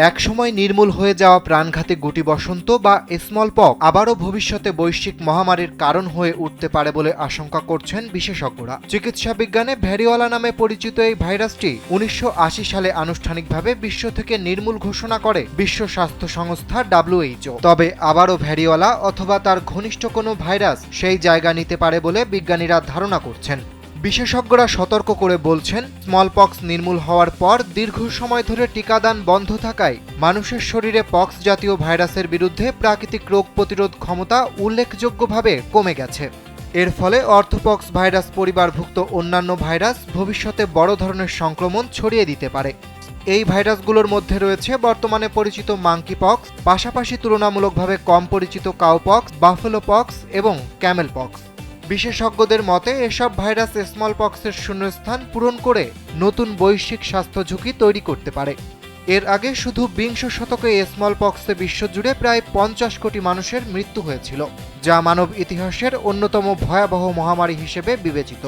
একসময় নির্মূল হয়ে যাওয়া প্রাণঘাতী গুটি বসন্ত বা স্মল পক্স আবারও ভবিষ্যতে বৈশ্বিক মহামারীর কারণ হয়ে উঠতে পারে বলে আশঙ্কা করছেন বিশেষজ্ঞরা। চিকিৎসা বিজ্ঞানে ভ্যারিওলা নামে পরিচিত এই ভাইরাসটি 1980 সালে আনুষ্ঠানিকভাবে বিশ্ব থেকে নির্মূল ঘোষণা করে বিশ্ব স্বাস্থ্য সংস্থা WHO। তবে আবারও ভ্যারিওলা অথবা তার ঘনিষ্ঠ কোনো ভাইরাস সেই জায়গা নিতে পারে বলে বিজ্ঞানীরা ধারণা করছেন। বিশেষজ্ঞরা সতর্ক করে বলছেন, স্মলপক্স নির্মূল হওয়ার পর দীর্ঘ সময় ধরে টিকাদান বন্ধ থাকায় মানুষের শরীরে পক্স জাতীয় ভাইরাসের বিরুদ্ধে প্রাকৃতিক রোগ প্রতিরোধ ক্ষমতা উল্লেখযোগ্যভাবে কমে গেছে। এর ফলে অর্থোপক্স ভাইরাস পরিবারভুক্ত অন্যান্য ভাইরাস ভবিষ্যতে বড় ধরনের সংক্রমণ ছড়িয়ে দিতে পারে। এই ভাইরাসগুলোর মধ্যে রয়েছে বর্তমানে পরিচিত মাঙ্কি পক্স, পাশাপাশি তুলনামূলকভাবে কম পরিচিত কাউপক্স, বাফেলো পক্স এবং ক্যামেল পক্স। বিশেষজ্ঞদের মতে এসব ভাইরাস স্মলপক্সের শূন্যস্থান পূরণ করে নতুন বৈশ্বিক স্বাস্থ্য ঝুঁকি তৈরি করতে পারে। এর আগে শুধু বিংশ শতকে স্মলপক্সে বিশ্বজুড়ে প্রায় 50 কোটি মানুষের মৃত্যু হয়েছিল, যা মানব ইতিহাসের অন্যতম ভয়াবহ মহামারী হিসেবে বিবেচিত।